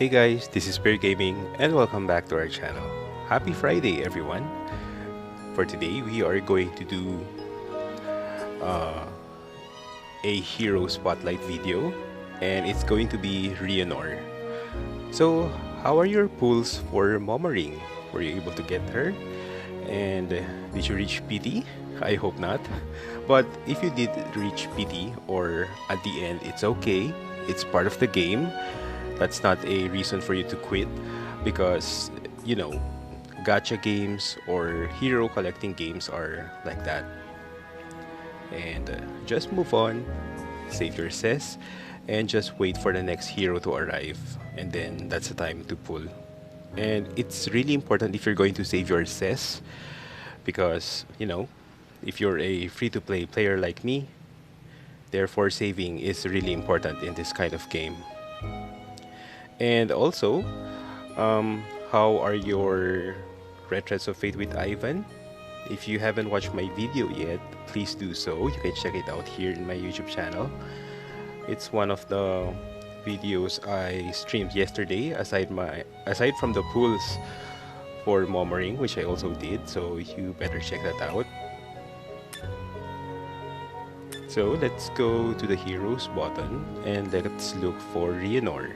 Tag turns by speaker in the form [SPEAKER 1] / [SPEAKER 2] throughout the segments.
[SPEAKER 1] Hey guys, this is Bear Gaming and welcome back to our channel. Happy Friday everyone! For today we are going to do uh, a hero spotlight video and it's going to be Rienor. So how are your pulls for Momoring? Were you able to get her? And did you reach PT? I hope not. But if you did reach PT or at the end, it's okay. It's part of the game. That's not a reason for you to quit because, you know, gacha games or hero collecting games are like that. And just move on, save your cess, and just wait for the next hero to arrive. And then that's the time to pull. And it's really important if you're going to save your cess because, you know, if you're a free-to-play player like me, therefore saving is really important in this kind of game. And also, how are your Retreads of Fate with Ivan? If you haven't watched my video yet, please do so. You can check it out here in my YouTube channel. It's one of the videos I streamed yesterday, aside from the pulls for Momoring, which I also did, so you better check that out. So let's go to the Heroes button and let's look for Rienor.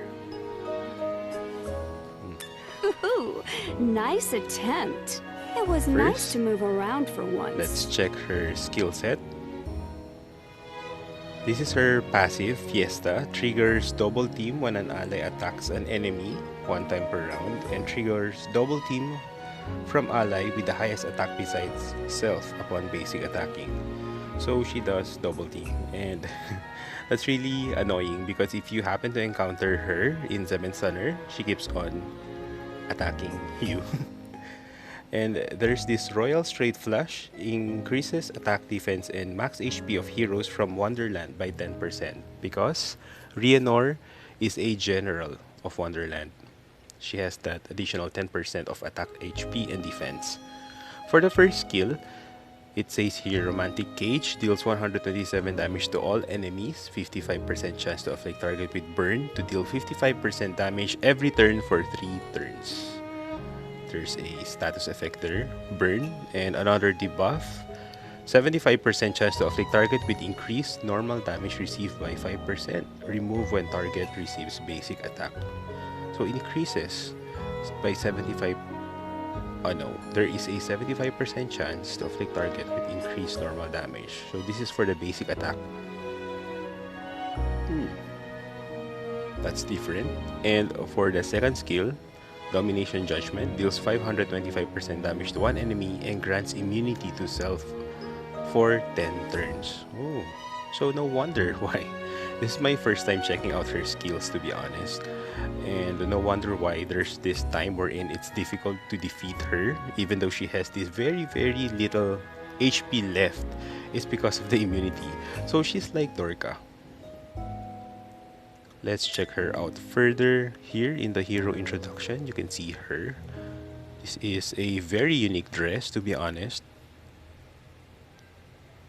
[SPEAKER 2] Ooh, nice attempt. It was nice to move around for once.
[SPEAKER 1] Let's check her skill set. This is her passive, Fiesta. Triggers double team when an ally attacks an enemy one time per round and triggers double team from ally with the highest attack besides self upon basic attacking. So she does double team, and that's really annoying because if you happen to encounter her in Zebenstunier, she keeps on attacking you. And there's this Royal Straight Flush, increases attack, defense, and max HP of heroes from Wonderland by 10% because Rienor is a general of Wonderland. She has that additional 10% of attack, HP, and defense. For the first skill, it says here, Romantic Cage deals 127 damage to all enemies, 55% chance to afflict target with burn, to deal 55% damage every turn for 3 turns. There's a status effect there, burn, and another debuff, 75% chance to afflict target with increased normal damage received by 5%, remove when target receives basic attack. So increases by 75%. Oh no, there is a 75% chance to afflict target with increased normal damage. So this is for the basic attack. That's different. And for the second skill, Domination Judgment deals 525% damage to one enemy and grants immunity to self for 10 turns. Oh, so no wonder why. This is my first time checking out her skills, to be honest. And no wonder why there's this time wherein it's difficult to defeat her, even though she has this very little HP left. It's because of the immunity. So she's like Dorka. Let's check her out further. Here in the hero introduction, you can see her. This is a very unique dress, to be honest.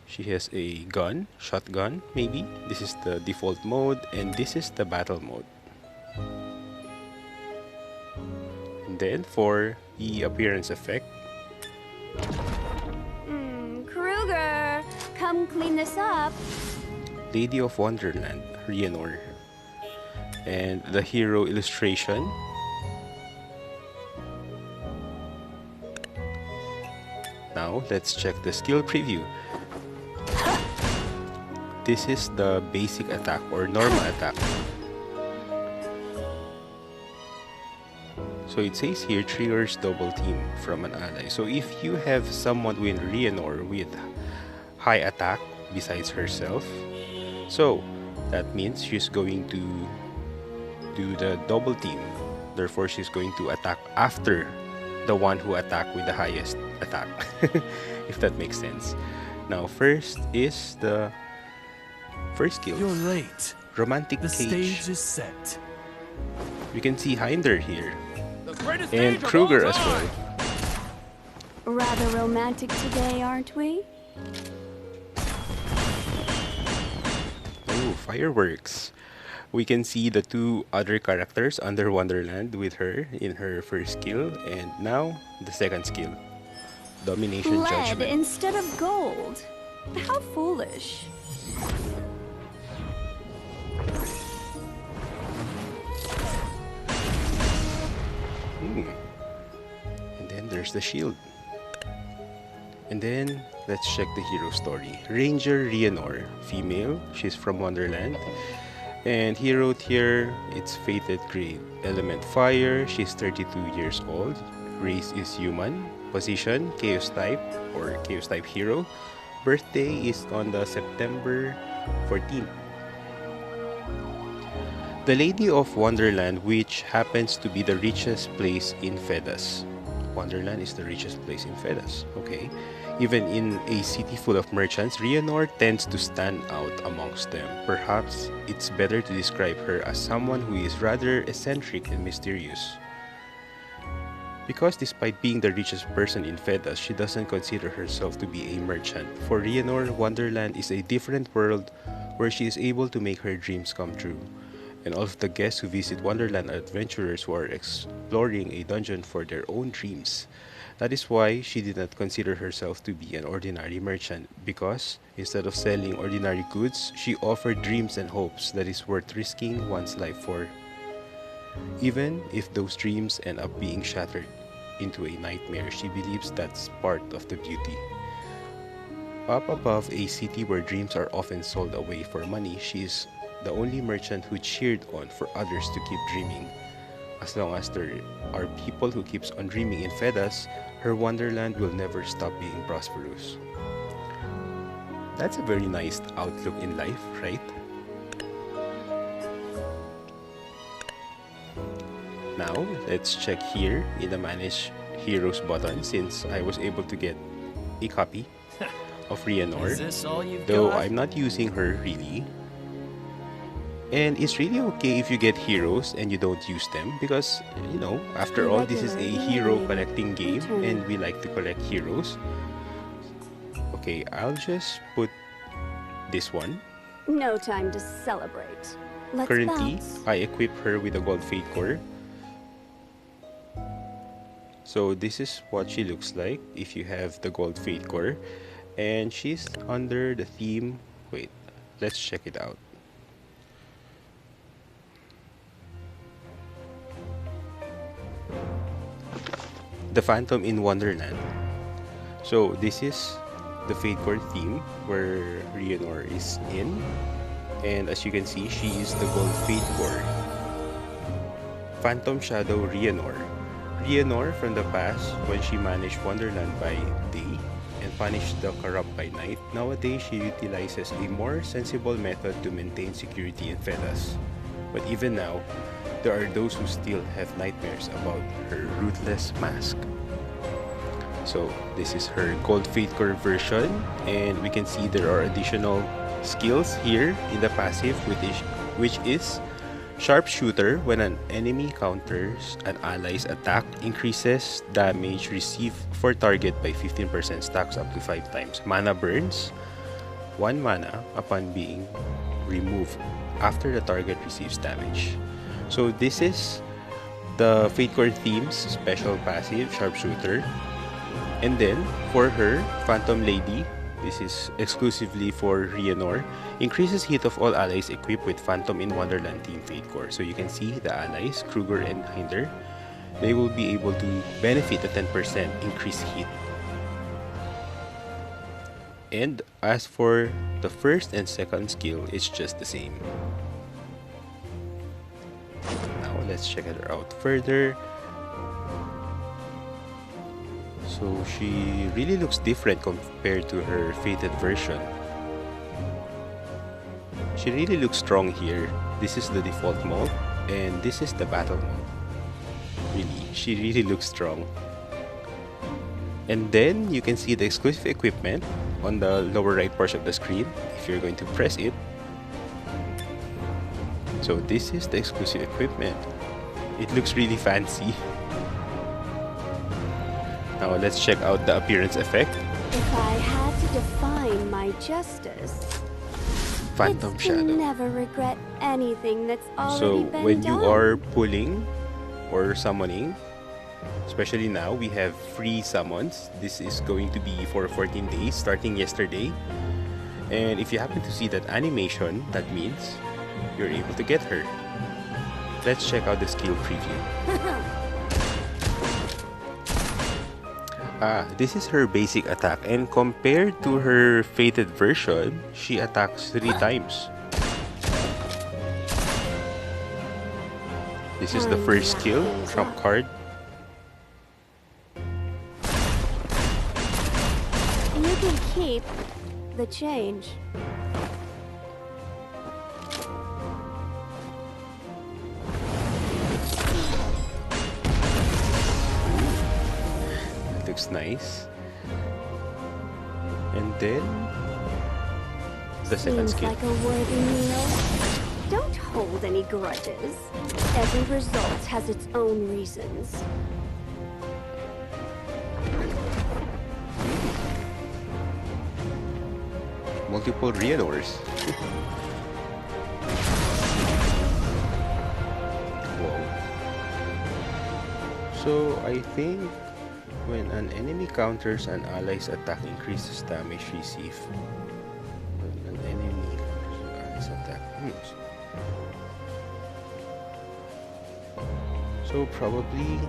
[SPEAKER 1] She has a gun, shotgun maybe. This is the default mode and this is the battle mode. And then for the appearance effect,
[SPEAKER 2] Kruger, come clean this up.
[SPEAKER 1] Lady of Wonderland, Rienor. And the hero illustration, now let's check the skill preview. This is the basic attack or normal attack. So it says here, triggers double team from an ally. So if you have someone with Rienor with high attack besides herself, so that means she's going to do the double team. Therefore, she's going to attack after the one who attacked with the highest attack. If that makes sense. Now, first is the first skill.
[SPEAKER 3] You're late.
[SPEAKER 1] Romantic
[SPEAKER 3] The
[SPEAKER 1] Cage.
[SPEAKER 3] stage is set.
[SPEAKER 1] You can see Hinder here. And Kruger as well.
[SPEAKER 2] Rather romantic today, aren't we?
[SPEAKER 1] Oh, fireworks. We can see the two other characters under Wonderland with her in her first skill, and now the second skill, Domination
[SPEAKER 2] Lead
[SPEAKER 1] Judgment.
[SPEAKER 2] instead of gold. How foolish.
[SPEAKER 1] And then there's the shield. And then let's check the hero story. Ranger Rienor, female, she's from Wonderland. And he wrote here, it's fated grade. Element fire, she's 32 years old. Race is human. Position, chaos type or chaos type hero. Birthday is on the September 14th. The Lady of Wonderland, which happens to be the richest place in Phedas. Wonderland is the richest place in Phedas, okay? Even in a city full of merchants, Rienor tends to stand out amongst them. Perhaps it's better to describe her as someone who is rather eccentric and mysterious. Because despite being the richest person in Phedas, she doesn't consider herself to be a merchant. For Rienor, Wonderland is a different world where she is able to make her dreams come true. And all of the guests who visit Wonderland are adventurers who are exploring a dungeon for their own dreams. That is why she did not consider herself to be an ordinary merchant, because instead of selling ordinary goods, she offered dreams and hopes that is worth risking one's life for, even if those dreams end up being shattered into a nightmare. She believes that's part of the beauty. Up above a city where dreams are often sold away for money, she is the only merchant who cheered on for others to keep dreaming. As long as there are people who keeps on dreaming in Phedas, her Wonderland will never stop being prosperous. That's a very nice outlook in life, right? Now, let's check here in the Manage Heroes button, since I was able to get a copy of Rienor, though I'm not using her really. And it's really okay if you get heroes and you don't use them, because, you know, after all, this is a hero collecting game and we like to collect heroes. Okay, I'll just put this one.
[SPEAKER 2] No time to celebrate. Let's
[SPEAKER 1] Currently,
[SPEAKER 2] bounce.
[SPEAKER 1] I equip her with a gold fate core. So this is what she looks like if you have the gold fate core. And she's under the theme. Wait, let's check it out. The Phantom in Wonderland. So this is the Fate Core theme where Rienor is in, and as you can see, she is the Gold Fate Core. Phantom Shadow Rienor. Rienor from the past, when she managed Wonderland by day and punished the corrupt by night, nowadays she utilizes a more sensible method to maintain security in Phedas. But even now, there are those who still have nightmares about her ruthless mask. So this is her Gold Fate Core version, and we can see there are additional skills here in the passive, which is Sharpshooter. When an enemy counters an ally's attack, increases damage received for target by 15%, stacks up to 5 times. Mana burns 1 mana upon being removed after the target receives damage. So this is the Fate Core theme's special passive, Sharpshooter. And then for her Phantom Lady, this is exclusively for Rienor, increases hit of all allies equipped with Phantom in Wonderland Team Fate Core. So you can see the allies, Kruger and Hinder, they will be able to benefit a 10% increased hit. And as for the first and second skill, it's just the same. Now let's check her out further. So she really looks different compared to her fated version. She really looks strong here. This is the default mode and this is the battle mode. Really, she really looks strong. And then you can see the exclusive equipment on the lower right portion of the screen if you're going to press it. So this is the exclusive equipment. It looks really fancy. Now let's check out the appearance effect.
[SPEAKER 2] If I had to define my justice,
[SPEAKER 1] Phantom
[SPEAKER 2] It's
[SPEAKER 1] Shadow.
[SPEAKER 2] to never regret anything that's already
[SPEAKER 1] So
[SPEAKER 2] been
[SPEAKER 1] when
[SPEAKER 2] done.
[SPEAKER 1] you are pulling or summoning, especially now we have free summons. This is going to be for 14 days starting yesterday. And if you happen to see that animation, that means you're able to get her. Let's check out the skill preview. This is her basic attack, and compared to her fated version, she attacks 3 times. This is the first skill, trump card.
[SPEAKER 2] You can keep the change.
[SPEAKER 1] That looks nice. And then the second
[SPEAKER 2] Seems
[SPEAKER 1] skill.
[SPEAKER 2] like a worthy meal. Don't hold any grudges. Every result has its own reasons.
[SPEAKER 1] Multiple Rienors. Wow. So I think when an enemy counters an ally's attack, increases damage received. When an enemy counters an ally's attack. So probably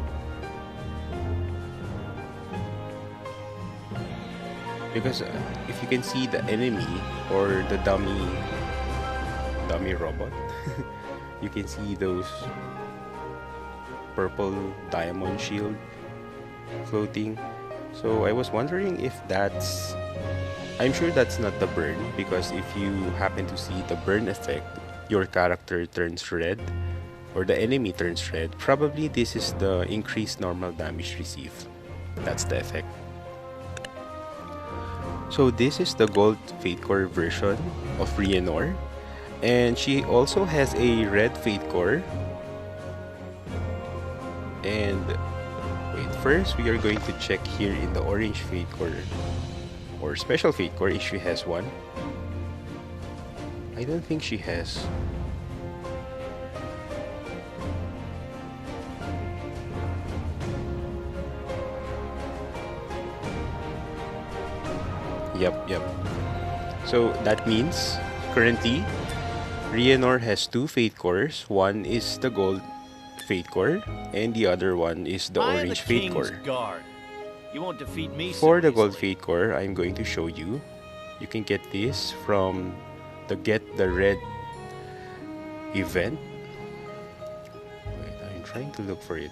[SPEAKER 1] because if you can see the enemy or the dummy robot, you can see those purple diamond shield floating. So I was wondering if that's, I'm sure that's not the burn, because if you happen to see the burn effect, your character turns red or the enemy turns red. Probably this is the increased normal damage received. That's the effect. So this is the gold Fate Core version of Rienor, and she also has a red Fate Core. And wait, first we are going to check here in the orange Fate Core or special Fate Core if she has one. I don't think she has. Yep. So that means currently Rienor has 2 Fate Cores. One is the gold Fate Core and the other one is the orange Fate Core.
[SPEAKER 3] Guard. You won't defeat me
[SPEAKER 1] For the
[SPEAKER 3] so
[SPEAKER 1] gold
[SPEAKER 3] easily.
[SPEAKER 1] Fate Core, I'm going to show you. You can get this from the Get the Red event. Wait, I'm trying to look for it.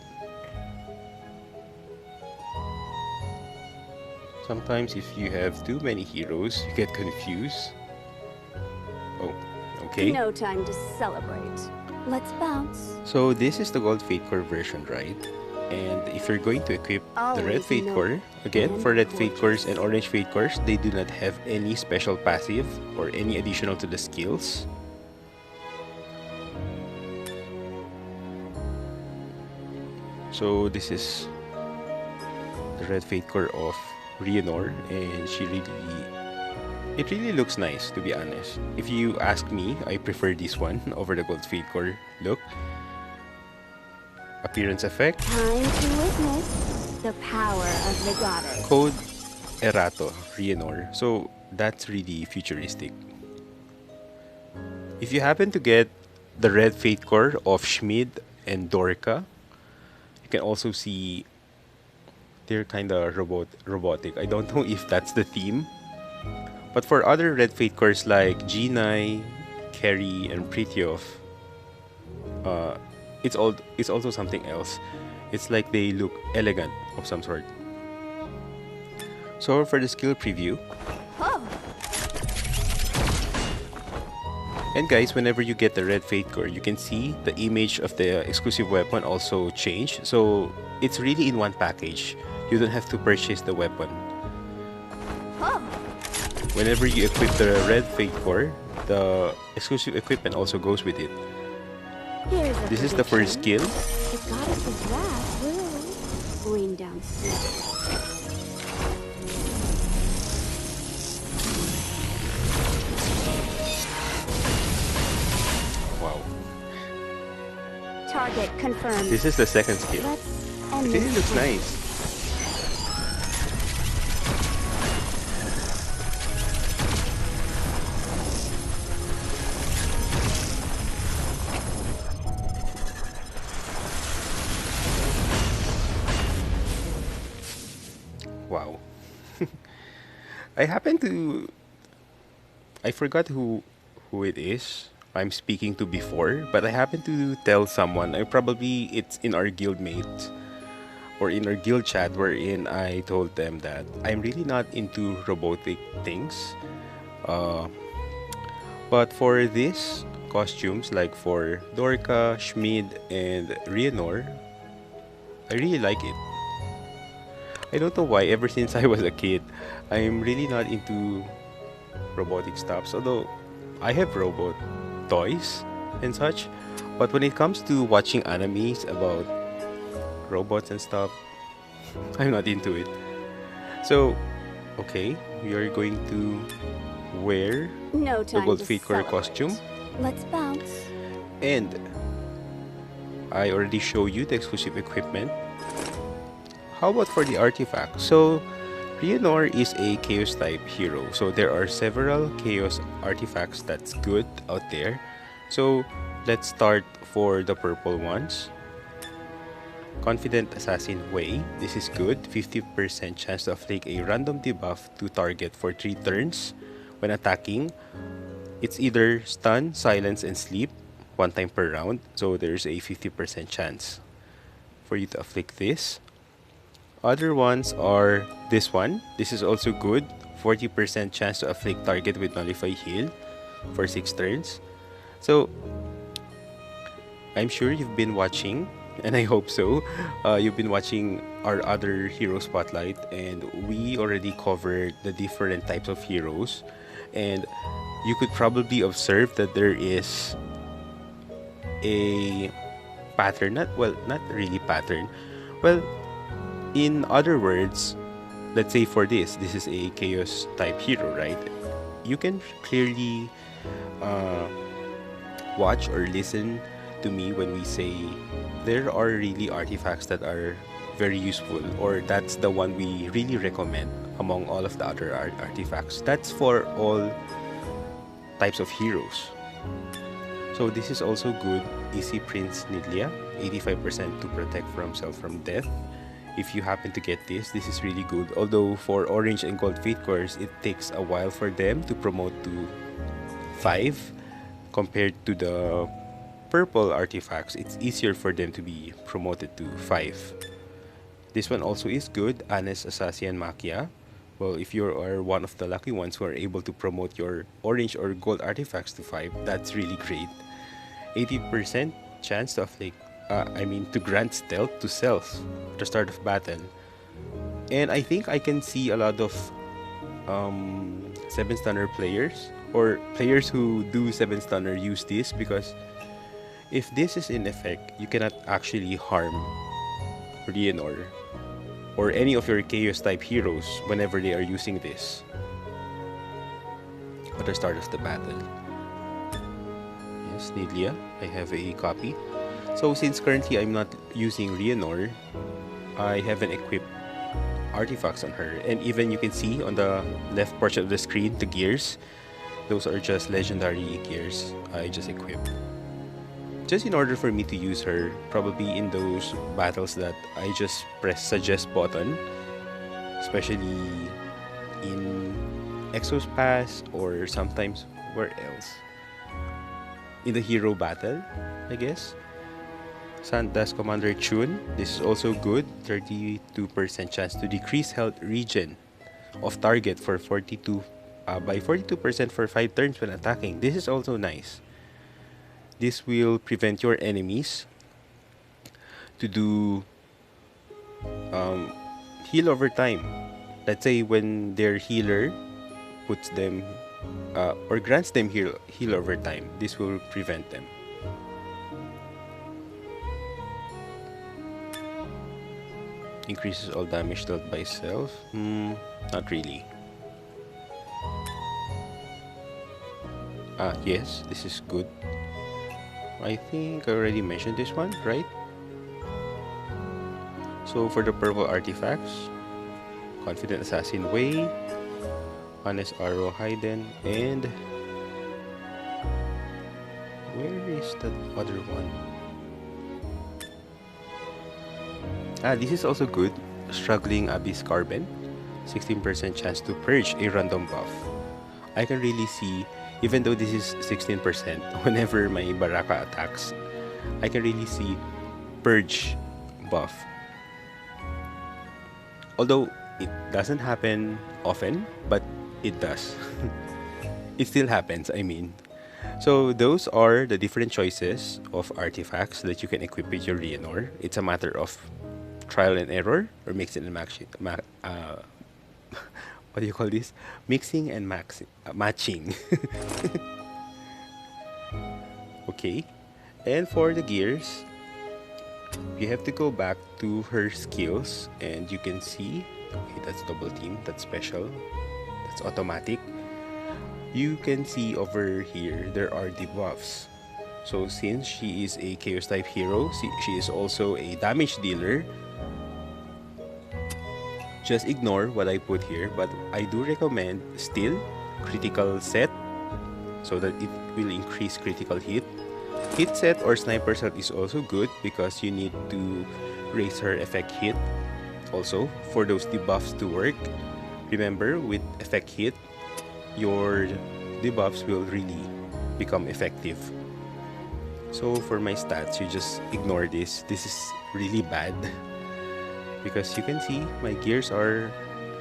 [SPEAKER 1] Sometimes if you have too many heroes, you get confused. Oh, okay.
[SPEAKER 2] No time to celebrate. Let's bounce.
[SPEAKER 1] So this is the gold Fate Core version, right? And if you're going to equip the red
[SPEAKER 2] Always
[SPEAKER 1] Fate
[SPEAKER 2] know
[SPEAKER 1] Core, again,
[SPEAKER 2] and
[SPEAKER 1] for red Fate Cores
[SPEAKER 2] gorgeous.
[SPEAKER 1] and orange Fate Cores, they do not have any special passive or any additional to the skills. So this is the red Fate Core of Rienor, and it really looks nice, to be honest. If you ask me, I prefer this one over the gold Fate Core look. Appearance effect.
[SPEAKER 2] Time to witness the power of the goddess.
[SPEAKER 1] Code Erato, Rienor. So that's really futuristic. If you happen to get the red Fate Core of Schmid and Dorka, you can also see they're kind of robotic. I don't know if that's the theme. But for other red Fate Cores like Genai, Kerry, and Prityoff, it's also something else. It's like they look elegant of some sort. So for the skill preview. And guys, whenever you get the red Fate Core, you can see the image of the exclusive weapon also change. So it's really in one package. You don't have to purchase the weapon. Whenever you equip the red Fate Core, the exclusive equipment also goes with it. This is the first skill.
[SPEAKER 2] The goddess's wrath will rain down snow. Target confirmed.
[SPEAKER 1] This is the second skill.
[SPEAKER 2] Let's end
[SPEAKER 1] This
[SPEAKER 2] this
[SPEAKER 1] looks
[SPEAKER 2] quick.
[SPEAKER 1] nice. Wow. I happen to I forgot who it is I'm speaking to before, but I happen to tell someone. I probably it's in our guild mate or in our guild chat wherein I told them that I'm really not into robotic things. Uh, but for these costumes, like for Dorka, Schmid, and Rienor, I really like it. I don't know why. Ever since I was a kid, I'm really not into robotic stuffs. Although I have robot toys and such, but when it comes to watching animes about robots and stuff, I'm not into it. So, okay, we are going to wear
[SPEAKER 2] No
[SPEAKER 1] the
[SPEAKER 2] time
[SPEAKER 1] gold
[SPEAKER 2] to
[SPEAKER 1] feet core
[SPEAKER 2] celebrate.
[SPEAKER 1] costume,
[SPEAKER 2] Let's bounce.
[SPEAKER 1] and I already show you the exclusive equipment. How about for the artifact? So, Rienor is a chaos type hero, so there are several chaos artifacts that's good out there. So, let's start for the purple ones. Confident Assassin Way. This is good. 50% chance to afflict a random debuff to target for 3 turns. When attacking, it's either stun, silence, and sleep 1 time per round. So there's a 50% chance for you to afflict this. Other ones are this one. This is also good. 40% chance to afflict target with Nullify Heal for 6 turns. So I'm sure you've been watching, and I hope so. You've been watching our other hero spotlight, and we already covered the different types of heroes. And you could probably observe that there is a pattern, not really pattern. Well, in other words, let's say for this is a chaos type hero, right? You can clearly uh, watch or listen to me when we say there are really artifacts that are very useful, or that's the one we really recommend among all of the other artifacts. That's for all types of heroes. So this is also good. Easy Prince Nidlia, 85% to protect for himself from death. If you happen to get this is really good. Although for orange and gold feet cores, it takes a while for them to promote to 5 compared to the purple artifacts. It's easier for them to be promoted to 5. This one also is good. Anes, Asasian, Makia. Well, if you are one of the lucky ones who are able to promote your orange or gold artifacts to 5, that's really great. 80% chance to afflict, to grant stealth to self at the start of battle. And I think I can see a lot of Zebenstunier players or players who do Zebenstunier use this, because if this is in effect, you cannot actually harm Rienor or any of your chaos type heroes whenever they are using this at the start of the battle. Yes, Nidlia, I have a copy. So since currently I'm not using Rienor, I haven't equipped artifacts on her. And even you can see on the left portion of the screen, the gears, those are just legendary gears I just equipped. Just in order for me to use her, probably in those battles that I just press suggest button, especially in Exos Pass, or sometimes where else? In the hero battle, I guess. Santa's Commander Chun, this is also good. 32% chance to decrease health regen of target for 42 by 42% for 5 turns when attacking. This is also nice. This will prevent your enemies to do heal over time. Let's say when their healer puts them or grants them heal over time, this will prevent them. Increases all damage dealt by self. Not really. Yes, this is good. I think I already mentioned this one, right? So for the purple artifacts, Confident Assassin Way, Honest Arrow Hidden, and where is that other one? This is also good. Struggling Abyss Carbon, 16% chance to purge a random buff. I can really see, even though this is 16%, whenever my Baraka attacks, I can really see purge buff. Although it doesn't happen often, but it does. It still happens, I mean. So those are the different choices of artifacts that you can equip with your Rienor. It's a matter of trial and error, or mixing and matching. What do you call this? Mixing and matching. Okay. And for the gears, you have to go back to her skills, and you can see, okay, that's double team, that's special, that's automatic. You can see over here there are debuffs. So since she is a chaos type hero, she is also a damage dealer. Just ignore what I put here, but I do recommend still critical set so that it will increase critical hit. Hit set or sniper set is also good because you need to raise her effect hit also for those debuffs to work. Remember, with effect hit, your debuffs will really become effective. So for my stats, you just ignore this. This is really bad because you can see my gears are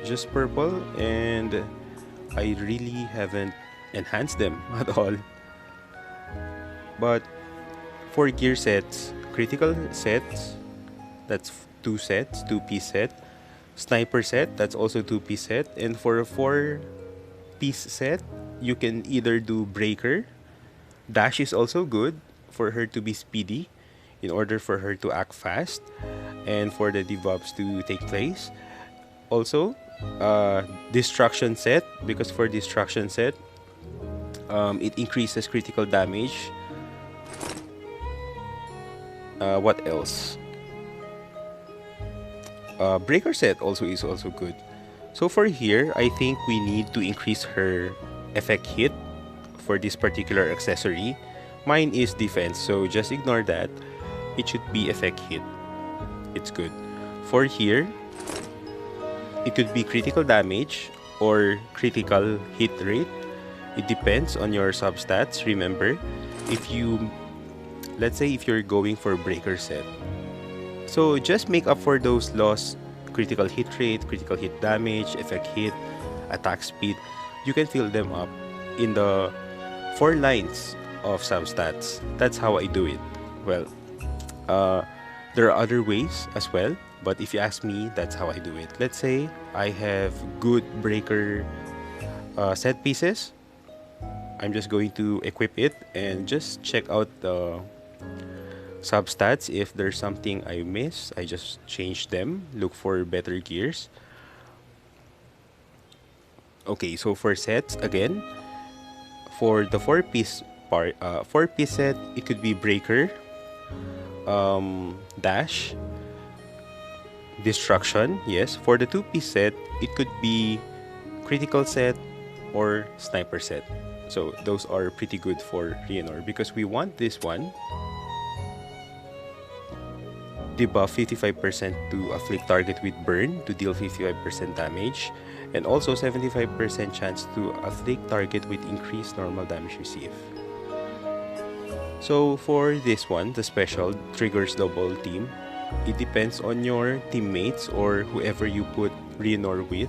[SPEAKER 1] just purple and I really haven't enhanced them at all. But for gear sets, critical sets, that's 2 sets, 2-piece set. Sniper set, that's also 2-piece set. And for a 4-piece set, you can either do breaker. Dash is also good for her to be speedy in order for her to act fast and for the debuffs to take place. Also, destruction set, because for destruction set, it increases critical damage. What else? Breaker set also is also good. So for here, I think we need to increase her effect hit for this particular accessory. Mine is defense, so just ignore that. It should be effect hit. It's good. For here, it could be critical damage or critical hit rate. It depends on your substats. Remember, let's say if you're going for breaker set, so just make up for those lost critical hit rate, critical hit damage, effect hit, attack speed. You can fill them up in the 4 lines of substats. That's how I do it. Well, there are other ways as well, but if you ask me, that's how I do it. Let's say I have good breaker set pieces. I'm just going to equip it and just check out the substats. If there's something I miss, I just change them, look for better gears. Okay, so for sets again, for the 4-piece part, 4-piece set, it could be breaker, dash, destruction. Yes, for the 2-piece set, it could be critical set or sniper set. So those are pretty good for Rienor because we want this one debuff 55% to afflict target with burn to deal 55% damage, and also 75% chance to afflict target with increased normal damage received. So for this one, the special triggers double team. It depends on your teammates or whoever you put Rienor with.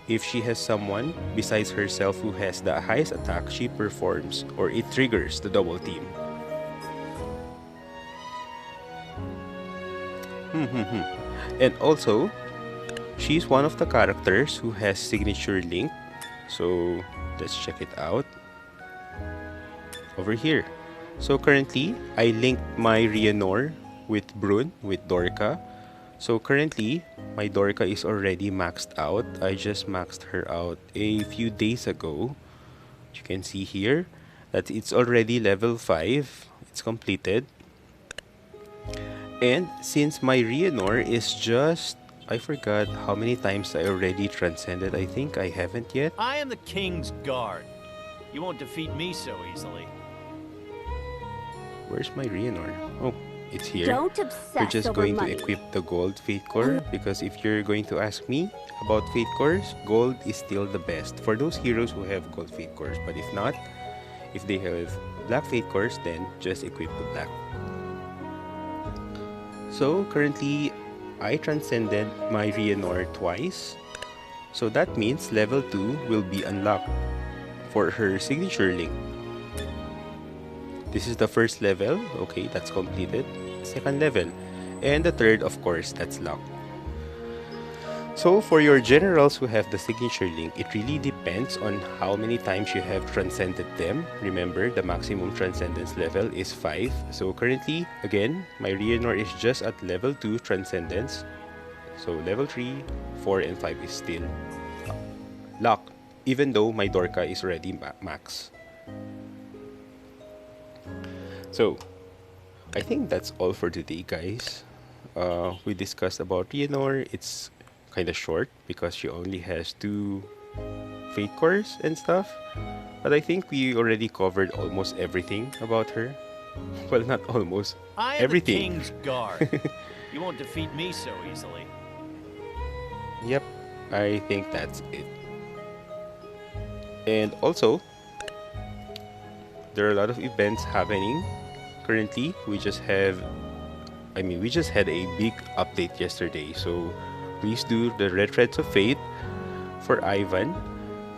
[SPEAKER 1] If she has someone besides herself who has the highest attack, she performs or it triggers the double team. And also, she's one of the characters who has signature link. So let's check it out over here. So currently, I linked my Rienor with Brune, with Dorka. So currently, my Dorka is already maxed out. I just maxed her out a few days ago. You can see here that it's already level 5. It's it's completed. And since my Rienor is just... I forgot how many times I already transcended. I think I haven't yet.
[SPEAKER 3] I am the king's guard. You won't defeat me so easily.
[SPEAKER 1] Where's my Rienor? Oh, it's here.
[SPEAKER 2] Don't
[SPEAKER 1] We're
[SPEAKER 2] obsess
[SPEAKER 1] just
[SPEAKER 2] over
[SPEAKER 1] going
[SPEAKER 2] money.
[SPEAKER 1] to equip the gold Fate Core, because if you're going to ask me about Fate Cores, gold is still the best for those heroes who have gold Fate Cores. But if not, if they have black Fate Cores, then just equip the black. So currently, I transcended my Rienor twice. So that means level 2 will be unlocked for her signature link. This is the first level. Okay, that's completed. Second level. And the third, of course, that's locked. So for your generals who have the signature link, it really depends on how many times you have transcended them. Remember, the maximum transcendence level is 5. So currently, again, my Rienor is just at level 2 transcendence. So level 3, 4, and 5 is still locked, even though my Dorka is already max. So, I think that's all for today, guys. We discussed about Rienor. It's kind of short because she only has 2 Fate Cores and stuff. But I think we already covered almost everything about her. Well, not almost.
[SPEAKER 3] I am
[SPEAKER 1] Everything.
[SPEAKER 3] the king's guard. You won't defeat me so easily.
[SPEAKER 1] Yep, I think that's it. And also, there are a lot of events happening. Currently, we just had a big update yesterday. So please do the Red Threads of Fate for Ivan,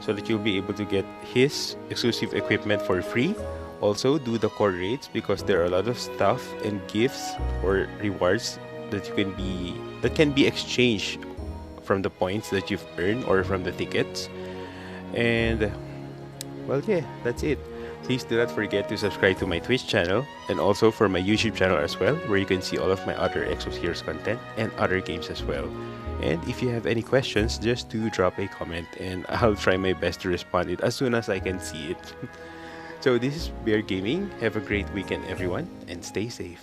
[SPEAKER 1] so that you'll be able to get his exclusive equipment for free. Also, do the core raids, because there are a lot of stuff and gifts or rewards that can be exchanged from the points that you've earned or from the tickets. And well, yeah, that's it. Please do not forget to subscribe to my Twitch channel and also for my YouTube channel as well, where you can see all of my other Exos Heroes content and other games as well. And if you have any questions, just do drop a comment and I'll try my best to respond it as soon as I can see it. So this is Bear Gaming. Have a great weekend, everyone, and stay safe.